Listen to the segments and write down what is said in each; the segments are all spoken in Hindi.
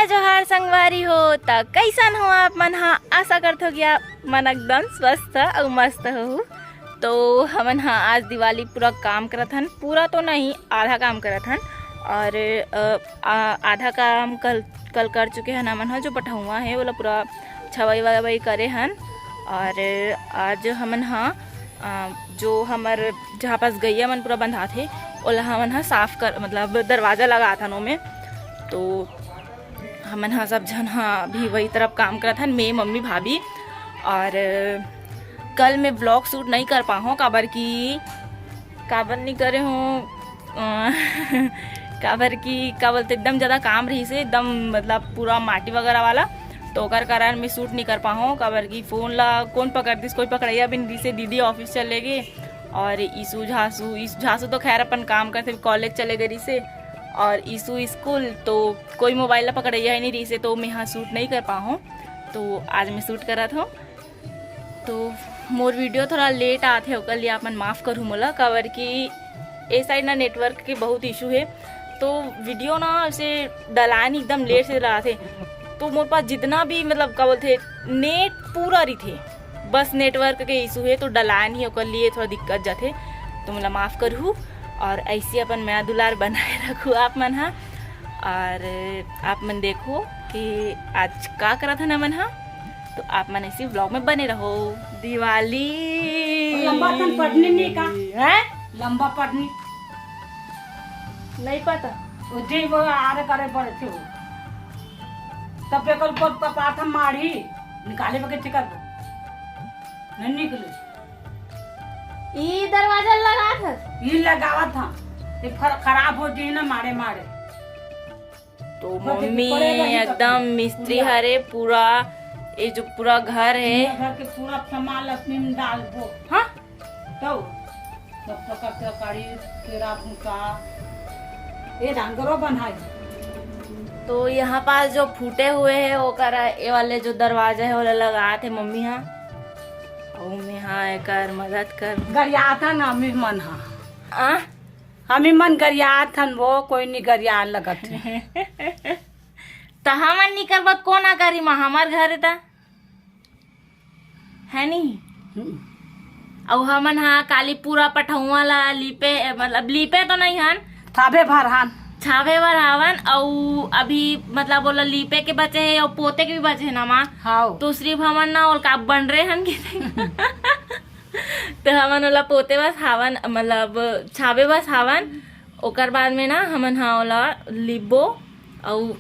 जय जोहार संगवारी हो त कैसन हो आप मन। हाँ आशा करते हो गया मन एकदम स्वस्थ और मस्त हो। तो हमन हाँ आज दिवाली पूरा काम करत हन, पूरा तो नहीं आधा काम करत हन और आधा काम कल कर चुके हैं हमन। हाँ जो पठौआ है बोला पूरा छवाई ववाई करे हन। और आज हमन हाँ जो हमार जहाँ पास गैया मन पूरा बंधा थे ओला हमन हाँ साफ कर मतलब दरवाज़ा लगा था में। तो हमन हाँ सब जन हाँ भी वही तरफ काम करा था, मैं मम्मी भाभी। और कल मैं ब्लॉग शूट नहीं कर पाऊँ काबर नहीं करे हूँ काबर का बोलते एकदम ज़्यादा काम रही से एकदम मतलब पूरा माटी वगैरह वाला, तो ओकर कारण मैं शूट नहीं कर पाऊँ काबर की फ़ोन ला कौन पकड़ दिस, कोई पकड़ैया भी नहीं से। दीदी ऑफिस चले गए और ईसू झांसू तो खैर अपन काम करते कॉलेज चले गए रही से, और ईसू स्कूल तो कोई मोबाइल ला पकड़ैया ही नहीं रही से, तो मैं यहाँ शूट नहीं कर पाऊँ। तो आज मैं शूट करा था। तो मोर वीडियो थोड़ा लेट आते ओकर लिए आप मन माफ़ करूँ मोला काबर की ए साइड ना नेटवर्क के बहुत इशू है। तो वीडियो ना ऐसे डलान एकदम लेट से डला थे, तो मोर पास जितना भी मतलब क्या बोलते नेट पूरा रही थे, बस नेटवर्क के इशू है तो डलान ही ओकर लिए थोड़ा दिक्कत जाते। तो मोला माफ़ करूँ और ऐसे अपन मैं दुलार बनाए रखूँ आप मन। हाँ और आप मन देखो कि आज का करा था ना मन। हाँ तो आप मन ऐसे ब्लॉग में बने रहो। दिवाली लंबा पढ़ने नहीं का है, लंबा पढ़ने नहीं पता उजे वो आरे करे पड़े थे तब पे कल कोट पापा था मारी निकाले बके चिकर नहीं निकले। ये दरवाजा लगा था, ये लगावा था ये खराब हो जी ना मारे मारे। तो मम्मी एकदम मिस्त्री हरे पूरा ये जो पूरा घर है घर के पूरा सामान लक्ष्मी में डाल दो। हाँ तो सब तरकारी केरा भूसा ये रंगरो बनाई। तो यहाँ पास जो फूटे हुए है वो करा ये वाले जो दरवाजा है वो लगा थे मम्मी। हाँ मैं हाँ कर मदद कर गरिया था ना हमें मन। हाँ हमें मन गरिया था वो कोई नहीं गरिया लगत है तो हमन नहीं करबा कौन आ करी माँ हमार घर है नहीं। और हमन हाँ काली पूरा पठौआ ला लीपे मतलब लीपे तो नहीं हन थाबे भरहान छावे बर हावन। और अभी मतलब बोला लीपे के बचे है और पोते के भी बचे है ना माँ। हाँ तो सिर्फ हमन ना और का बन रहे हन कि तो हमन ओला पोते बस हावन मतलब छावे बस हावन। ओकर बाद में ना हमन हाँ ओला लिबो और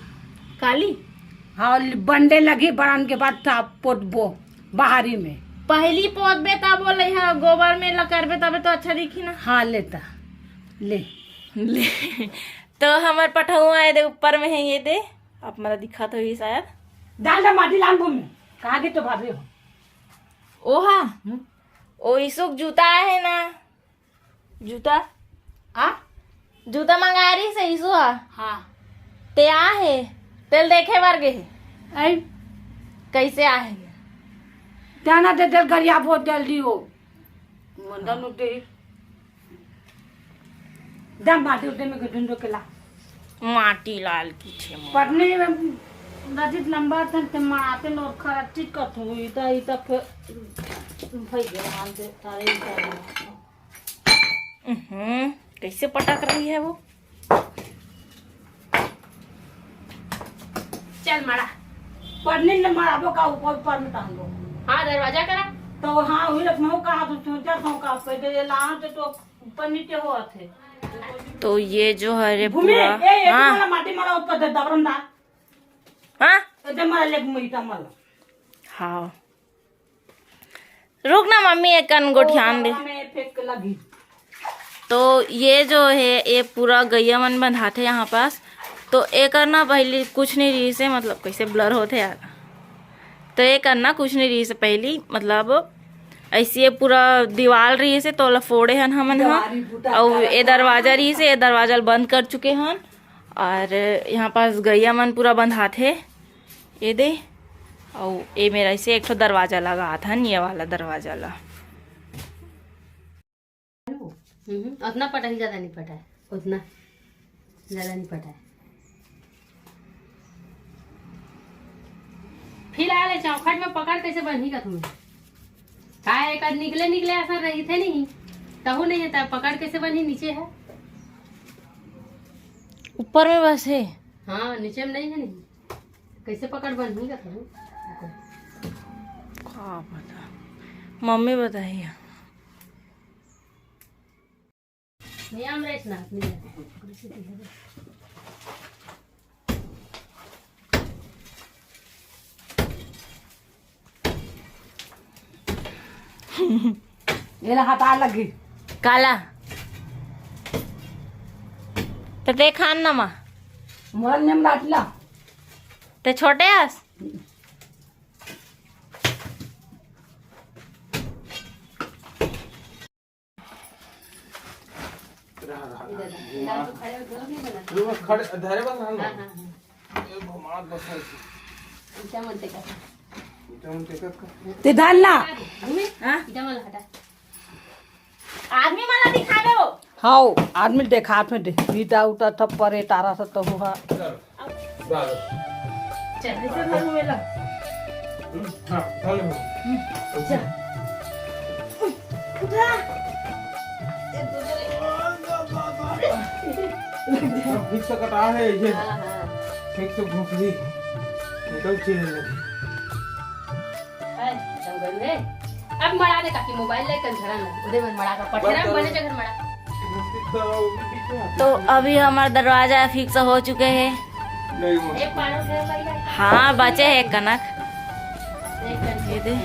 काली हाँ बंडे लगी बड़ान के बाद पोतबो बाहरी में पहली पोतबे तब बोले हाँ गोबर में ल करबे तबे तो अच्छा दिखी ना। हाँ लेता ले तो हमार पठौआ है दे ऊपर में है ये दे आप मेरा दिखा तो ही शायद डाल दे माटी लान में कहा के तो भाभी हो ओहा ओ इसुक जूता है ना जूता आ जूता मंगा रही से इसु हाँ ते आ है तेल देखे बार गे आई कैसे आ है जाना दे दे गरिया बहुत जल्दी हो मंदन उठे दम माटी उठे में गडंडो के ला माटी लाल की छे पढ़ने में नजीक लंबा था ते माते नो खराटी कत हुई त ई तक भई गया मान दे तारे कैसे पटक रही है वो। चल मारा पढ़ने न माराबो का ऊपर पर में टांगो। हाँ दरवाजा करा तो हाँ हुई लखनऊ का तो सोचा था का पे ला तो ऊपर नीचे हो थे। तो ये जो है भूमि पूरा ए हाँ माला माटी मारा ऊपर दे दबरम दा हाँ ते मारा ले मुईता माला हाँ रुक ना मम्मी एक अनगो ध्यान दे। में फेंक लगी। तो ये जो है ये पूरा गैया मन बंधाते यहाँ पास। तो एक करना पहले कुछ नहीं रही से मतलब कैसे ब्लर होते यार। तो ये करना कुछ नहीं रही से पहली मतलब ऐसी पूरा दीवार रही से तो फोड़े हन हमन। हाँ और ये दरवाजा रही से ये दरवाजा बंद कर चुके हन। और यहाँ पास गैया मन पूरा बंधाते ये दे। और ये मेरा ऐसे एक तो दरवाजा लगा था ये वाला दरवाजा ला। उतना पटा ज्यादा नहीं पटा है, उतना ज्यादा नहीं पटा है। फिलहाल चौखट में पकड़ कैसे बंधी का तुम्हें का एक आध निकले निकले ऐसा रही थे नहीं तहु नहीं है पकड़ कैसे बंधी नीचे है ऊपर में बस है। हाँ नीचे में नहीं है नहीं कैसे पकड़ बंधी का तहु क्या पता, मम्मी बताइए। नहीं हम रेस ना नहीं ये ला हटा लगी काला तो ते खान ना माँ मोर नेम लाटला ते छोटे आस खड़े धरे बस हाल हाँ हाँ ए भमात बसायची क्या म्हणते का त्यामुळे टेकत का ते धालना घुमे हाँ? क्या मला हटा आदमी माला दिखा दो। हाउ आदमी देखा हाथ में दे ईटा उटा थप्पर है तारा सा तो हुआ दादा चल ऐसे घर में ला हां चालेल मग फिक्स कटा है ये हाँ हाँ फिक्स घुसली निकल चले लगी जंगल में अब मड़ा दे काकी मोबाइल ले कर घरा ना उधर में मड़ा का पठेरा में बने जगह मड़ा तो अभी हमारा दरवाजा फिक्स हो चुके हैं। नहीं मग एक पानो से भाई हाँ बचे है कनक। ये दे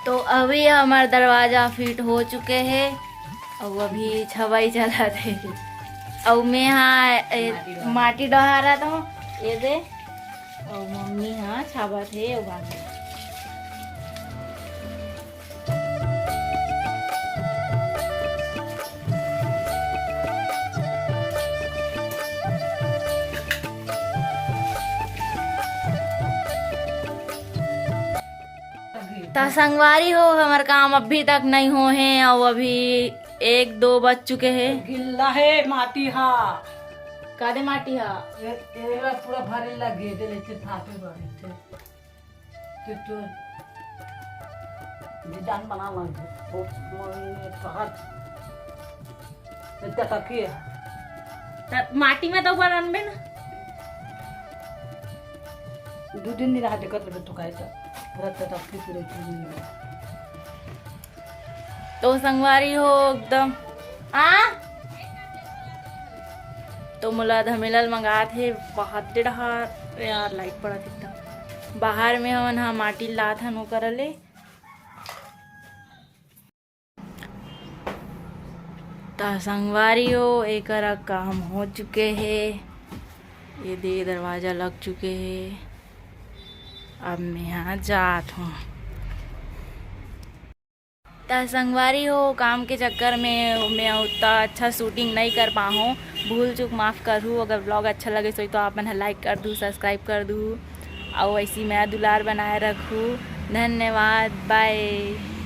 तो अभी हमारा दरवाजा फिट हो चुके हैं और अभी छवाई चला थे और मैं यहाँ माटी डहा रहा था ये दे और मम्मी यहाँ छाबा थे और बाकी तो संगवारी हो हमारे काम अभी तक नहीं हो हैं और अभी 1-2 बज चुके हैं। गिल्ला है माटी हा कादे माटी हा ये पूरा भरे लगे दे लेते थापे बड़े थे तो डिजाइन बना लगे वो मोने कहत इतना तकिए तो माटी में तो ऊपर अनबे ना 2 दिन नहीं रहा देखत लगे तो कहता पूरा तटकी पूरे चीज तो संगवारी हो एकदम तो मुला धमिलल मंगा थे बहुत डहार यार लाइट पड़ा था बाहर में हमन हा माटी ला था नो करले तो संगवारी हो एक काम हो चुके हैं। ये दे दरवाजा लग चुके हैं। अब मैं यहाँ जात हूँ तो संगवारी हो काम के चक्कर में मैं उतना अच्छा शूटिंग नहीं कर पाऊँ भूल चूक माफ़ करूँ। अगर ब्लॉग अच्छा लगे तो आप मन लाइक कर दूँ सब्सक्राइब कर दूँ और ऐसी मेरा दुलार बनाए रखूँ। धन्यवाद बाय।